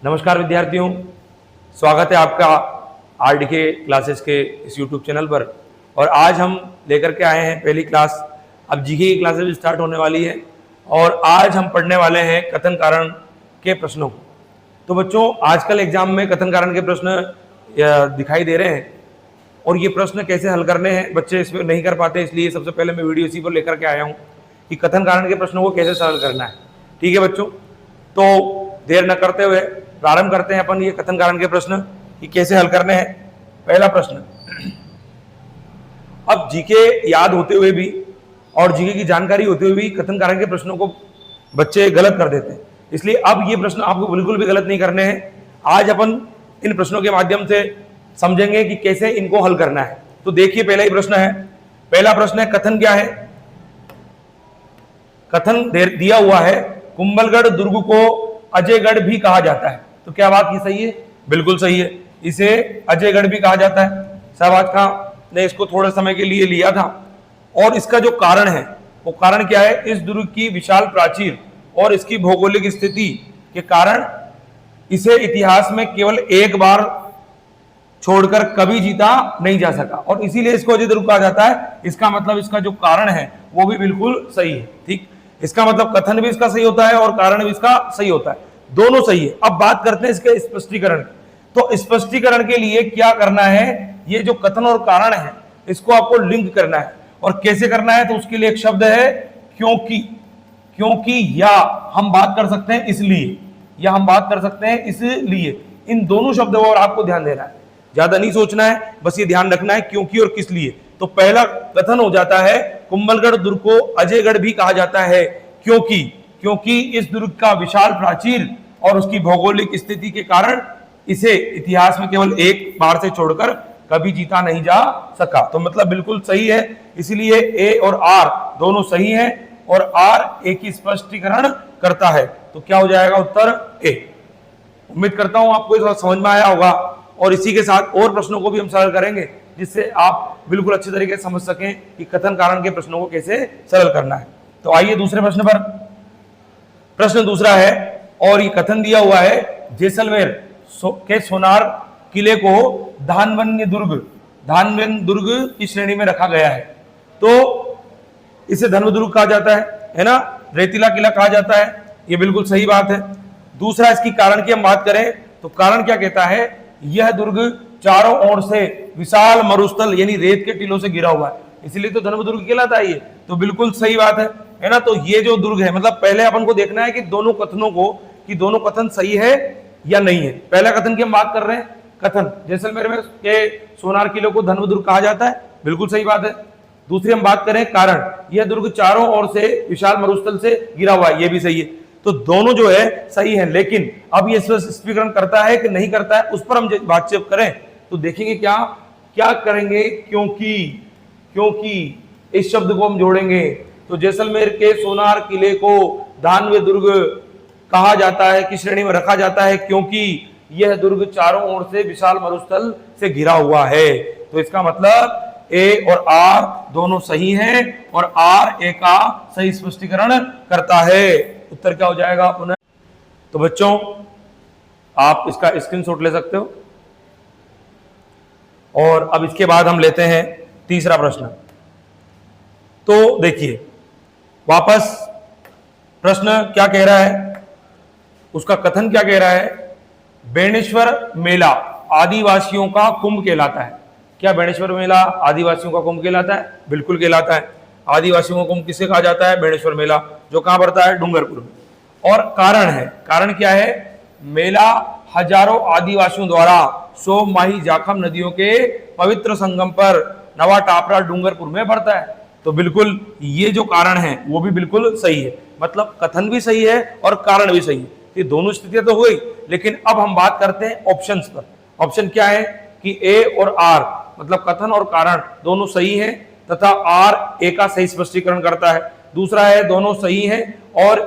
नमस्कार विद्यार्थियों, स्वागत है आपका आरडीके क्लासेस के इस यूट्यूब चैनल पर। और आज हम लेकर के आए हैं पहली क्लास। अब जीके की क्लासेस भी स्टार्ट होने वाली है और आज हम पढ़ने वाले हैं कथन कारण के प्रश्नों को। तो बच्चों, आजकल एग्जाम में कथन कारण के प्रश्न दिखाई दे रहे हैं और ये प्रश्न कैसे हल करने हैं बच्चे इसमें नहीं कर पाते, इसलिए सबसे पहले मैं वीडियो इसी पर लेकर के आया हूँ कि कथन कारण के प्रश्नों को कैसे सरल करना है। ठीक है बच्चों, तो देर न करते हुए प्रारंभ करते हैं अपन ये कथन कारण के प्रश्न कि कैसे हल करने हैं। पहला प्रश्न, अब जीके याद होते हुए भी और जीके की जानकारी होते हुए भी कथन कारण के प्रश्नों को बच्चे गलत कर देते हैं, इसलिए अब ये प्रश्न आपको बिल्कुल भी गलत नहीं करने हैं। आज अपन इन प्रश्नों के माध्यम से समझेंगे कि कैसे इनको हल करना है। तो देखिए, पहला ही प्रश्न है। पहला प्रश्न है, कथन क्या है? कथन दिया हुआ है, कुंभलगढ़ दुर्ग को अजयगढ़ भी कहा जाता है। तो क्या बात ये सही है? बिल्कुल सही है, इसे अजयगढ़ भी कहा जाता है। सहवाज खां ने इसको थोड़े समय के लिए लिया था और इसका जो कारण है वो कारण क्या है? इस दुर्ग की विशाल प्राचीर और इसकी भौगोलिक स्थिति के कारण इसे इतिहास में केवल एक बार छोड़कर कभी जीता नहीं जा सका और इसीलिए इसको अजय दुर्ग कहा जाता है। इसका मतलब इसका जो कारण है वो भी बिल्कुल सही है। ठीक, इसका मतलब कथन भी इसका सही होता है और कारण भी इसका सही होता है, दोनों सही है। अब बात करते हैं इसके स्पष्टीकरण। तो स्पष्टीकरण के लिए क्या करना है? ये जो कथन और कारण है इसको आपको लिंक करना है। और कैसे करना है? तो उसके लिए एक शब्द है क्योंकि। क्योंकि या हम बात कर सकते हैं इसलिए, या हम बात कर सकते हैं इसलिए। इन दोनों शब्दों पर आपको ध्यान देना है, ज्यादा नहीं सोचना है, बस ये ध्यान रखना है क्योंकि और किस लिए। तो पहला कथन हो जाता है, कुंभलगढ़ दुर्ग को अजयगढ़ भी कहा जाता है क्योंकि इस दुर्ग का विशाल प्राचीर और उसकी भौगोलिक स्थिति के कारण इसे इतिहास में केवल एक बार से छोड़कर कभी जीता नहीं जा सका। तो मतलब बिल्कुल सही है, इसीलिए ए और आर दोनों सही हैं और आर ए की स्पष्टीकरण करता है। तो क्या हो जाएगा उत्तर? ए। उम्मीद करता हूं आपको इस समझ में आया होगा और इसी के साथ और प्रश्नों को भी हम सरल करेंगे जिससे आप बिल्कुल अच्छे तरीके से समझ सकें कि कथन कारण के प्रश्नों को कैसे सरल करना है। तो आइए दूसरे प्रश्न पर। प्रश्न दूसरा है और ये कथन दिया हुआ है, जैसलमेर के सोनार किले को धानवन्य दुर्ग की श्रेणी में रखा गया है। तो इसे धनवदुर्ग कहा जाता है ना, रेतीला किला कहा जाता है। ये बिल्कुल सही बात है। दूसरा, इसकी कारण की हम बात करें तो कारण क्या कहता है? यह दुर्ग चारों ओर से विशाल मरुस्थल यानी रेत के टीलों से घिरा हुआ है, इसलिए तो धनवदुर्ग कहलाता है। ये तो बिल्कुल सही बात है ना। तो ये जो दुर्ग है, मतलब पहले अपन को देखना है कि दोनों कथनों को कि दोनों कथन सही है या नहीं है। पहला कथन की हम बात कर रहे हैं, कथन जैसलमेर में के सोनार किले को धनवदुर्ग कहा जाता है, बिल्कुल सही बात है। दूसरी हम बात करें कारण, यह दुर्ग चारों ओर से विशाल मरुस्थल से घिरा हुआ है, ये भी सही है। तो दोनों जो है सही है, लेकिन अब ये स्पष्टीकरण करता है कि नहीं करता है, उस पर हम बातचीत करें तो देखेंगे क्या करेंगे। क्योंकि इस शब्द को हम जोड़ेंगे तो जैसलमेर के सोनार किले को धानवे दुर्ग कहा जाता है, किस श्रेणी में रखा जाता है? क्योंकि यह दुर्ग चारों ओर से विशाल मरुस्थल से घिरा हुआ है। तो इसका मतलब ए और आर दोनों सही हैं और आर ए का सही स्पष्टीकरण करता है। उत्तर क्या हो जाएगा पुनः? तो बच्चों, आप इसका स्क्रीनशॉट ले सकते हो। और अब इसके बाद हम लेते हैं तीसरा प्रश्न। तो देखिए वापस प्रश्न क्या कह रहा है, उसका कथन क्या कह रहा है? बेणेश्वर मेला आदिवासियों का कुंभ कहलाता है। क्या बेणेश्वर मेला आदिवासियों का कुंभ कहलाता है? बिल्कुल कहलाता है। आदिवासियों का कुंभ किसे कहा जाता है? बेणेश्वर मेला, जो कहां पड़ता है? डूंगरपुर में। और कारण है, कारण क्या है? मेला हजारों आदिवासियों द्वारा सोम माही जाखम नदियों के पवित्र संगम पर नवा टापरा डूंगरपुर में पड़ता है। तो बिल्कुल ये जो कारण है वो भी बिल्कुल सही है, मतलब कथन भी सही है और कारण भी सही है। ये दोनों स्थितियां तो हुई, लेकिन अब हम बात करते हैं ऑप्शंस पर। ऑप्शन क्या है कि ए और आर मतलब कथन और कारण दोनों सही हैं तथा आर ए का सही स्पष्टीकरण करता है। दूसरा है दोनों सही हैं और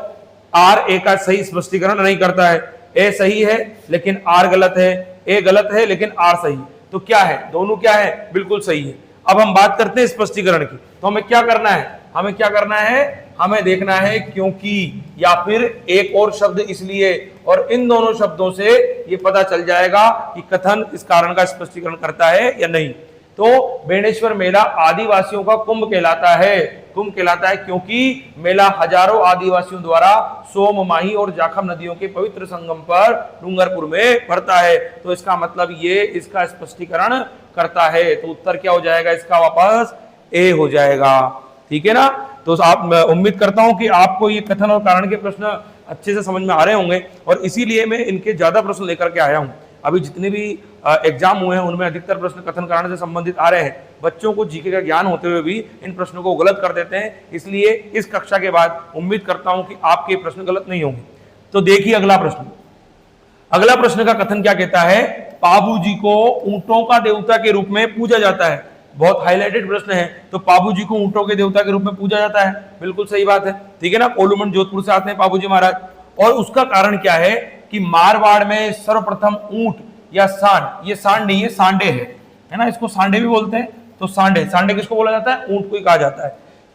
आर ए का सही स्पष्टीकरण नहीं करता है। ए सही है लेकिन आर गलत है, ए गलत है लेकिन आर सही है। तो क्या है? दोनों क्या है? बिल्कुल सही है। अब हम बात करते हैं स्पष्टीकरण की। तो हमें क्या करना है? हमें क्या करना है, हमें देखना है क्योंकि या फिर एक और शब्द इसलिए, और इन दोनों शब्दों से ये पता चल जाएगा कि कथन इस कारण का स्पष्टीकरण करता है या नहीं। तो बेणेश्वर मेला आदिवासियों का कुंभ कहलाता है। कुंभ कहलाता है क्योंकि मेला हजारों आदिवासियों द्वारा सोम, माही और जाखम नदियों के पवित्र संगम पर डूंगरपुर में पड़ता है। तो इसका मतलब ये इसका स्पष्टीकरण करता है। तो उत्तर क्या हो जाएगा इसका, वापस ए हो जाएगा। ठीक है ना। तो आप, मैं उम्मीद करता हूं कि आपको ये कथन और कारण के प्रश्न अच्छे से समझ में आ रहे होंगे, और इसीलिए मैं इनके ज्यादा प्रश्न लेकर के आया हूं। अभी जितने भी एग्जाम हुए हैं उनमें अधिकतर प्रश्न कथन कारण से संबंधित आ रहे हैं। बच्चों को जीके का ज्ञान होते हुए भी इन प्रश्नों को गलत कर देते हैं, इसलिए इस कक्षा के बाद उम्मीद करता हूं कि आपके प्रश्न गलत नहीं होंगे। तो देखिए अगला प्रश्न। अगला प्रश्न का कथन क्या कहता है, पाबू जी को ऊंटों का देवता के रूप में पूजा जाता है। बहुत हाईलाइटेड प्रश्न है। तो पाबू जी को ऊंटों के देवता के रूप में पूजा जाता है, बिल्कुल सही बात है। ठीक है ना। कोलूमंड जोधपुर से आते हैं पाबू जी महाराज, और उसका कारण क्या है कि मारवाड़ में सर्वप्रथम ऊंट या सांड, ये सांड नहीं है सांडे है ना, इसको सांडे भी बोलते हैं। तो सांडे, सांडे किसको बोला जाता है, ऊंट को ही कहा जाता है।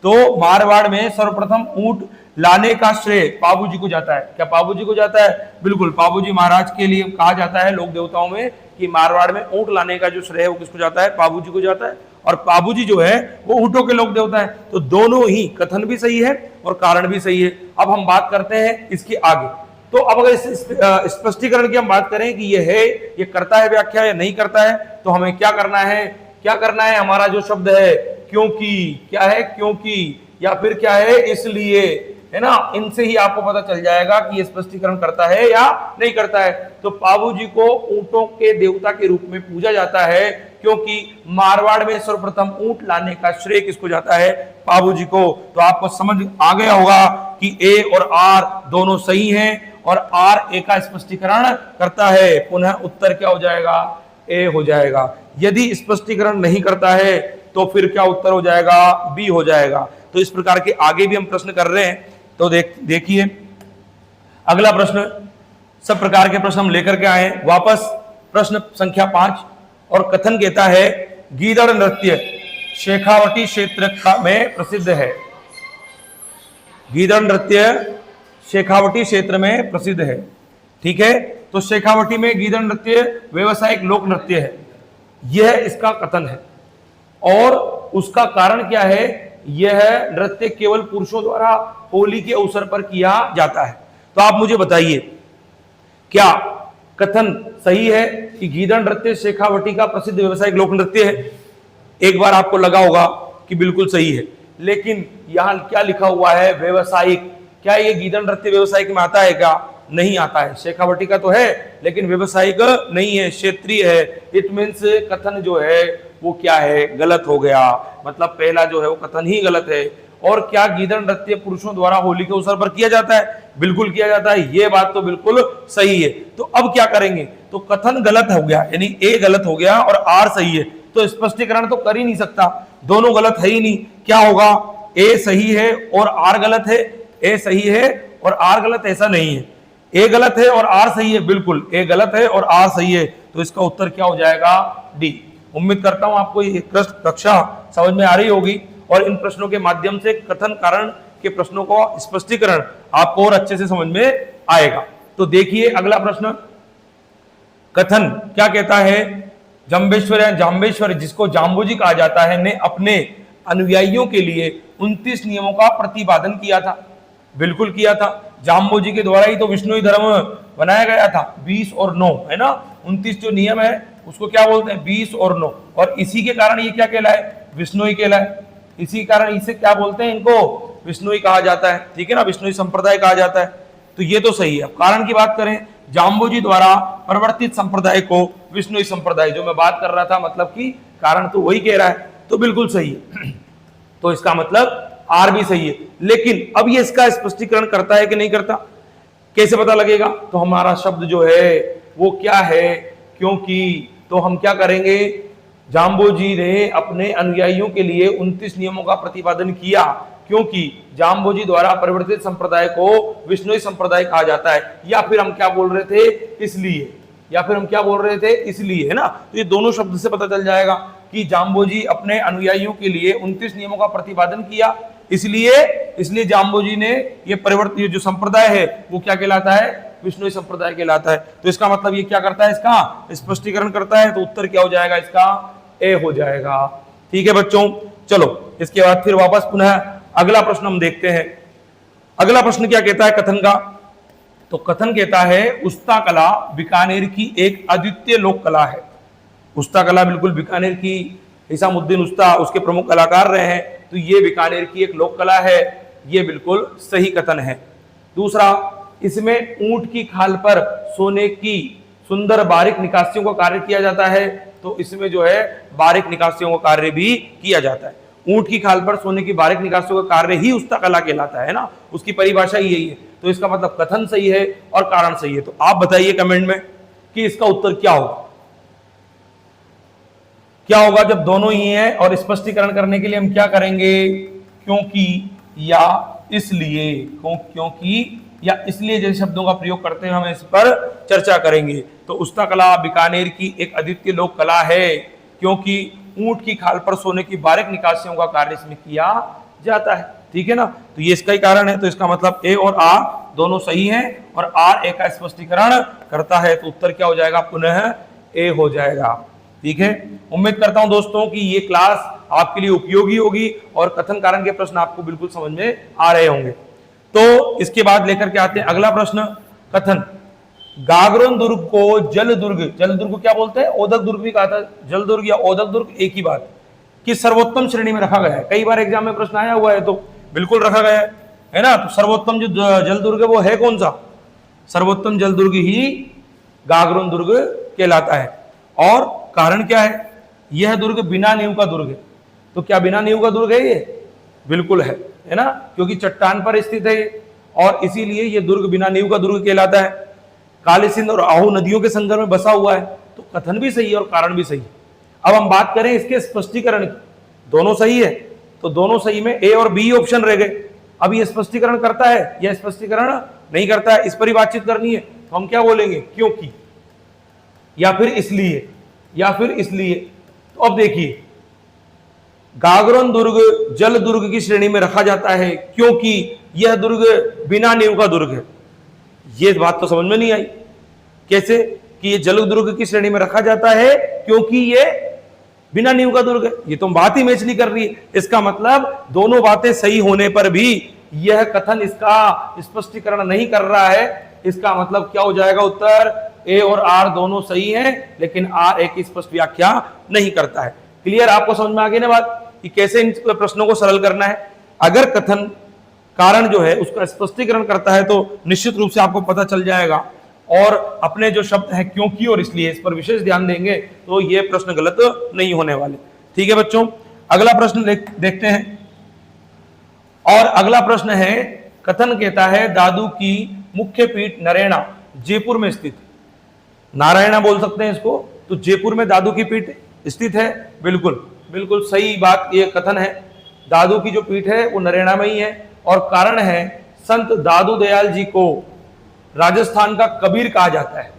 तो मारवाड़ में सर्वप्रथम ऊंट लाने का श्रेय पाबू जी को जाता है। क्या पाबू जी को जाता है, बिल्कुल पाबू जी महाराज के लिए कहा जाता है लोक देवताओं में कि मारवाड़ में ऊंट लाने का जो श्रेय है वो किसको जाता है, पाबू जी को जाता है। और पाबू जी जो है वो ऊंटों के लोक देवता है। तो दोनों ही कथन भी सही है और कारण भी सही है। अब हम बात करते हैं इसके आगे। तो अब अगर इस स्पष्टीकरण की हम बात करें कि ये है, ये करता है व्याख्या या नहीं करता है, तो हमें क्या करना है, क्या करना है, हमारा जो शब्द है क्योंकि, क्या है क्योंकि, या फिर क्या है इसलिए, है ना, इनसे ही आपको पता चल जाएगा कि ये स्पष्टीकरण करता है या नहीं करता है। तो पाबू जी को ऊंटों के देवता के रूप में पूजा जाता है क्योंकि मारवाड़ में सर्वप्रथम ऊंट लाने का श्रेय किसको जाता है, पाबू जी को। तो आपको समझ आ गया होगा कि ए और आर दोनों सही हैं, और आर ए का स्पष्टीकरण करता है। पुनः उत्तर क्या हो जाएगा, ए हो जाएगा। यदि स्पष्टीकरण नहीं करता है तो फिर क्या उत्तर हो जाएगा, बी हो जाएगा। तो इस प्रकार के आगे भी हम प्रश्न कर रहे हैं। तो देखिए अगला प्रश्न, सब प्रकार के प्रश्न हम लेकर के आए हैं वापस। प्रश्न संख्या 5, और कथन कहता है गीदड़ नृत्य शेखावटी क्षेत्र में प्रसिद्ध है। गीदड़ नृत्य शेखावटी क्षेत्र में प्रसिद्ध है। ठीक है। तो शेखावटी में गीदड़ नृत्य व्यवसायिक लोक नृत्य है, यह इसका कथन है। और उसका कारण क्या है, यह नृत्य केवल पुरुषों द्वारा होली के अवसर पर किया जाता है। तो आप मुझे बताइए क्या कथन सही है कि गीदड़ नृत्य शेखावटी का प्रसिद्ध व्यवसायिक लोक नृत्य है। एक बार आपको लगा होगा कि बिल्कुल सही है, लेकिन यहां क्या लिखा हुआ है, व्यवसायिक। क्या ये गीदड़ नृत्य व्यवसायिक में आता है क्या, नहीं आता है। शेखावटी का तो है लेकिन व्यवसायिक नहीं है, क्षेत्रीय है। इट मीन्स कथन जो है वो क्या है, गलत हो गया। मतलब पहला जो है वो कथन ही गलत है। और क्या गीदड़ नृत्य पुरुषों द्वारा होली के अवसर पर किया जाता है, बिल्कुल किया जाता है, ये बात तो बिल्कुल सही है। तो अब क्या करेंगे, तो कथन गलत हो गया, यानी ए गलत हो गया और आर सही है। तो स्पष्टीकरण तो कर ही नहीं सकता, दोनों गलत है ही नहीं। क्या होगा, ए सही है और आर गलत है, ए सही है और आर गलत, ऐसा नहीं है। ए गलत है और आर सही है, बिल्कुल ए गलत है और आर सही है। तो इसका उत्तर क्या हो जाएगा, डी। उम्मीद करता हूं आपको ये कक्षा समझ में आ रही होगी, और इन प्रश्नों के माध्यम से कथन कारण के प्रश्नों को स्पष्टीकरण आपको और अच्छे से समझ में आएगा। तो देखिए अगला प्रश्न, कथन क्या कहता है, जम्बेश्वर या जाम्बेश्वर जिसको जाम्बोजी कहा जाता है ने अपने अनुयायियों के लिए 29 नियमों का प्रतिपादन किया था। बिल्कुल किया था, जाम्बोजी के द्वारा ही तो विष्णुई धर्म बनाया गया था। 20 और 9 है ना, 29 जो नियम है उसको क्या बोलते हैं, 20 और 9। और इसी के कारण ये क्या कहलाए, विष्णुई कहलाए। इसी कारण इसे क्या बोलते हैं, इनको विष्णुई कहा जाता है। ठीक है ना, विष्णुई संप्रदाय कहा जाता है। तो ये तो सही है। कारण की बात करें, जाम्बोजी द्वारा परिवर्तित संप्रदाय को विष्णुई संप्रदाय, जो मैं बात कर रहा था, मतलब कि कारण तो वही कह रहा है, तो बिल्कुल सही है। तो इसका मतलब आर भी सही है। लेकिन अब ये इसका स्पष्टीकरण करता है कि नहीं करता, कैसे पता लगेगा। तो हमारा शब्द जो है वो क्या है, क्योंकि। तो हम क्या करेंगे, जाम्बोजी ने अपने अनुयायियों के लिए 29 नियमों का प्रतिपादन किया, क्योंकि जाम्बोजी द्वारा परिवर्तित संप्रदाय को विष्णुई संप्रदाय कहा जाता है। या फिर हम क्या बोल रहे थे, इसलिए, या फिर हम क्या बोल रहे थे, इसलिए, है ना। तो ये दोनों शब्द से पता चल जाएगा कि जाम्बोजी अपने अनुयायियों के लिए 29 नियमों का प्रतिपादन किया, इसलिए जाम्बोजी ने ये परिवर्तन, ये जो संप्रदाय है वो क्या कहलाता है, विष्णुई संप्रदाय कहलाता है। तो इसका मतलब ये क्या करता है, इसका स्पष्टीकरण करता है। तो उत्तर क्या हो जाएगा इसका, ए हो जाएगा। ठीक है बच्चों, चलो इसके बाद फिर वापस पुनः अगला प्रश्न हम देखते हैं। अगला प्रश्न क्या कहता है कथन का, तो कथन कहता है उस्ता कला बीकानेर की एक अद्वितीय लोक कला है। उस्ता कला बिल्कुल बीकानेर की, हिसामुद्दीन उस्ता उसके प्रमुख कलाकार रहे हैं, तो ये बीकानेर की एक लोक कला है, ये बिल्कुल सही कथन है। दूसरा, इसमें ऊंट की खाल पर सोने की सुंदर बारीक निकासियों का कार्य किया जाता है, तो इसमें जो है बारीक निकासियों का कार्य भी किया जाता है। ऊंट की खाल पर सोने की बारीक निकासियों का कार्य ही उस्ता कला कहलाता है ना, उसकी परिभाषा ही यही है। तो इसका मतलब कथन सही है और कारण सही है। तो आप बताइए कमेंट में कि इसका उत्तर क्या होगा। क्या होगा जब दोनों ही हैं, और स्पष्टीकरण करने के लिए हम क्या करेंगे, क्योंकि या इसलिए, क्योंकि या इसलिए जैसे शब्दों का प्रयोग करते हैं, हम इस पर चर्चा करेंगे। तो उस्ता कला बीकानेर की एक अद्वितीय लोक कला है, क्योंकि ऊंट की खाल पर सोने की बारीक निकासियों का कार्य इसमें किया जाता है। ठीक है ना, तो ये इसका ही कारण है। तो इसका मतलब ए और आर दोनों सही हैं, और आर ए का स्पष्टीकरण करता है। तो उत्तर क्या हो जाएगा, पुनः ए हो जाएगा। ठीक है, उम्मीद करता हूं दोस्तों कि ये क्लास आपके लिए उपयोगी होगी और कथन कारण के प्रश्न आपको बिल्कुल समझ में आ रहे होंगे। तो इसके बाद लेकर के आते हैं अगला प्रश्न, कथन गागरोन दुर्ग को जल दुर्ग क्या बोलते हैं, ओदक दुर्ग भी कहा था, जल दुर्ग या ओदक दुर्ग एक ही बात, कि सर्वोत्तम श्रेणी में रखा गया है। कई बार एग्जाम में प्रश्न आया हुआ है, तो बिल्कुल रखा गया है ना। तो सर्वोत्तम जो जल दुर्ग है वो है कौन सा, सर्वोत्तम जल दुर्ग ही गागरोन दुर्ग कहलाता है। और कारण क्या है, यह दुर्ग बिना नींव का दुर्ग है। तो क्या बिना नींव का दुर्ग है ये, बिल्कुल है ना, क्योंकि चट्टान पर स्थित है ये, और इसीलिए ये दुर्ग बिना नींव का दुर्ग कहलाता है। काली सिंध और आहू नदियों के संगम में बसा हुआ है। तो कथन भी सही है और कारण भी सही है। अब हम बात करें इसके स्पष्टीकरण की, दोनों सही है, तो दोनों सही में ए और बी ऑप्शन रह गए। अब ये स्पष्टीकरण करता है या स्पष्टीकरण नहीं करता है, इस पर ही बातचीत करनी है। तो हम क्या बोलेंगे, क्योंकि, या फिर इसलिए, या फिर इसलिए। तो अब देखिए, गागरोन दुर्ग जल दुर्ग की श्रेणी में रखा जाता है क्योंकि यह दुर्ग बिना नींव का दुर्ग है। यह बात तो समझ में नहीं आई, कैसे कि ये जल दुर्ग की श्रेणी में रखा जाता है क्योंकि ये बिना नींव का दुर्ग है। ये तो बात ही मैच नहीं कर रही है। इसका मतलब दोनों बातें सही होने पर भी यह कथन इसका स्पष्टीकरण नहीं कर रहा है। इसका मतलब क्या हो जाएगा, उत्तर ए और आर दोनों सही हैं, लेकिन आर एक स्पष्ट व्याख्या नहीं करता है। क्लियर, आपको समझ में आ गई ना बात कि कैसे इन प्रश्नों को सरल करना है। अगर कथन कारण जो है उसका स्पष्टीकरण करता है तो निश्चित रूप से आपको पता चल जाएगा, और अपने जो शब्द हैं क्योंकि और इसलिए, इस पर विशेष ध्यान देंगे तो ये प्रश्न गलत नहीं होने वाले। ठीक है बच्चों, अगला प्रश्न देखते हैं। और अगला प्रश्न है, कथन कहता है दादू की मुख्य पीठ नरेना जयपुर में स्थित, नारायणा बोल सकते हैं इसको, तो जयपुर में दादू की पीठ स्थित है। बिल्कुल बिल्कुल सही बात, ये कथन है। दादू की जो पीठ है वो नरेना में ही है, और कारण है संत दादू दयाल जी को राजस्थान का कबीर कहा जाता है।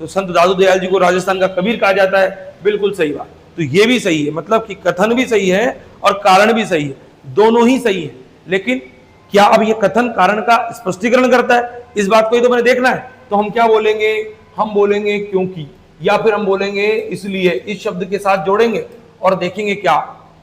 तो संत दादू दयाल जी को राजस्थान का कबीर कहा जाता है, बिल्कुल सही बात। तो ये भी सही है, मतलब कि कथन भी सही है और कारण भी सही है, दोनों ही सही है। लेकिन क्या अब ये कथन कारण का स्पष्टीकरण करता है, इस बात को ही तो मैंने देखना है। तो हम क्या बोलेंगे, हम बोलेंगे क्योंकि, या फिर हम बोलेंगे इसलिए, इस शब्द के साथ जोड़ेंगे और देखेंगे क्या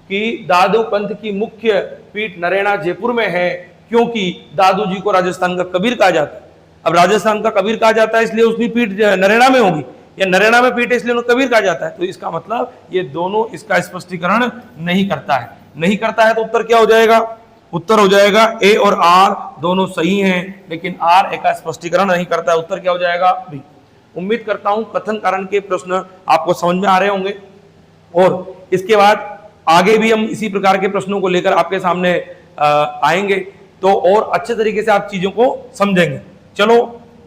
कि दादू पंथ की मुख्य पीठ नरेना जयपुर में है क्योंकि दादू जी को राजस्थान का कबीर कहा जाता है। अब राजस्थान का कबीर कहा जाता है इसलिए उसकी पीठ नरेना में होगी, या नरेना में पीठ इसलिए उन्हें कबीर कहा जाता है। तो इसका मतलब ये दोनों इसका स्पष्टीकरण नहीं करता है, नहीं करता है। तो उत्तर क्या हो जाएगा, उत्तर हो जाएगा ए और आर दोनों सही हैं, लेकिन आर ए का स्पष्टीकरण नहीं करता है। उत्तर क्या हो जाएगा, बी। उम्मीद करता हूं कथन कारण के प्रश्न आपको समझ में आ रहे होंगे, और इसके बाद आगे भी हम इसी प्रकार के प्रश्नों को लेकर आपके सामने आएंगे, तो और अच्छे तरीके से आप चीजों को समझेंगे। चलो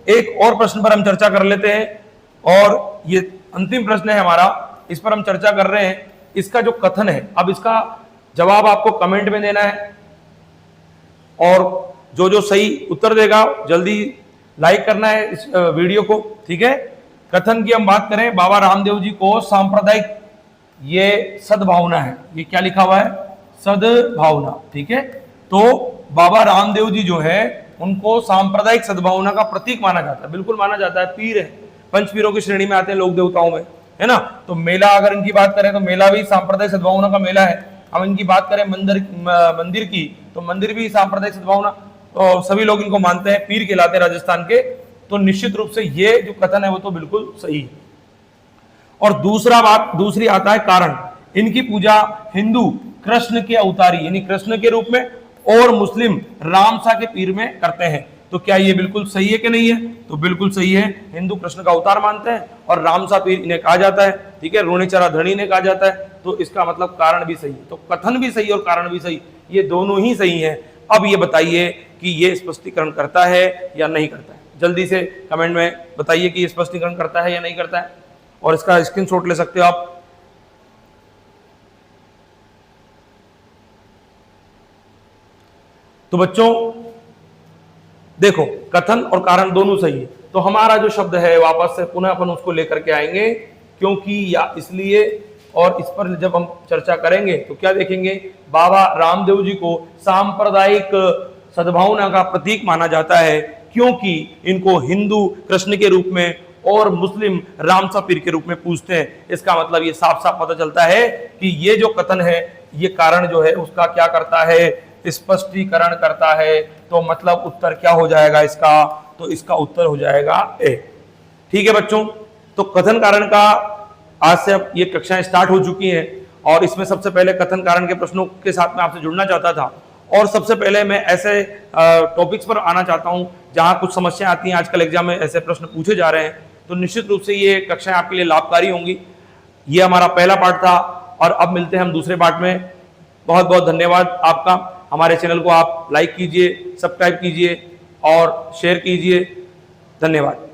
एक और प्रश्न पर हम चर्चा कर लेते हैं, और ये अंतिम प्रश्न है हमारा, इस पर हम चर्चा कर रहे हैं। इसका जो कथन है, अब इसका जवाब आपको कमेंट में देना है, और जो जो सही उत्तर देगा जल्दी लाइक करना है इस वीडियो को। ठीक है, कथन की हम बात करें, बाबा रामदेव जी को सांप्रदायिक, ये सद्भावना है, ये क्या लिखा हुआ है, सद्भावना। ठीक है, तो बाबा रामदेव जी जो है उनको सांप्रदायिक सद्भावना का प्रतीक माना जाता है, बिल्कुल माना जाता है। पीर है, पंच पीरों की श्रेणी में आते हैं लोक देवताओं में, है ना। तो मेला अगर इनकी बात करें तो मेला भी सांप्रदायिक सद्भावना का मेला है। अब इनकी बात करें मंदिर की, तो मंदिर भी सांप्रदायिक सद्भावना, तो सभी लोग इनको मानते हैं, पीर कहलाते हैं राजस्थान के। तो निश्चित रूप से ये जो कथन है वो तो बिल्कुल सही है। और दूसरी आता है कारण। इनकी पूजा हिंदू कृष्ण के अवतारी यानी कृष्ण के रूप में और मुस्लिम रामसा के पीर में करते हैं। तो क्या ये बिल्कुल सही है कि नहीं है? तो बिल्कुल सही है। हिंदू कृष्ण का अवतार मानते हैं और रामसा पीर इन्हें कहा जाता है, ठीक है, रोणेचरा धनी ने कहा जाता है। तो इसका मतलब कारण भी सही है, तो कथन भी सही और कारण भी सही, ये दोनों ही सही है। अब ये बताइए कि ये स्पष्टीकरण करता है या नहीं करता है? जल्दी से कमेंट में बताइए कि ये स्पष्टीकरण करता है या नहीं करता है, और इसका स्क्रीनशॉट ले सकते हो आप। तो बच्चों देखो, कथन और कारण दोनों सही है। तो हमारा जो शब्द है वापस से पुनः अपन उसको लेकर के आएंगे, क्योंकि या इसलिए, और इस पर जब हम चर्चा करेंगे तो क्या देखेंगे, बाबा रामदेव जी को सांप्रदायिक सद्भावना का प्रतीक माना जाता है, क्योंकि इनको हिंदू कृष्ण के रूप में और मुस्लिम रामसा पीर के रूप में पूजते हैं। इसका मतलब ये साफ साफ पता चलता है कि ये जो कथन है, ये कारण जो है उसका क्या करता है, स्पष्टीकरण करता है। तो मतलब उत्तर क्या हो जाएगा इसका? तो इसका उत्तर हो जाएगा ए। ठीक है बच्चों, तो कथन कारण का आज से अब ये कक्षाएं स्टार्ट हो चुकी हैं, और इसमें सबसे पहले कथन कारण के प्रश्नों के साथ में आपसे जुड़ना चाहता था। और सबसे पहले मैं ऐसे टॉपिक्स पर आना चाहता हूं जहां कुछ समस्याएं आती हैं, आजकल एग्जाम में ऐसे प्रश्न पूछे जा रहे हैं, तो निश्चित रूप से ये कक्षाएं आपके लिए लाभकारी होंगी। ये हमारा पहला पार्ट था, और अब मिलते हैं हम दूसरे पार्ट में। बहुत बहुत धन्यवाद आपका। हमारे चैनल को आप लाइक कीजिए, सब्सक्राइब कीजिए और शेयर कीजिए। धन्यवाद।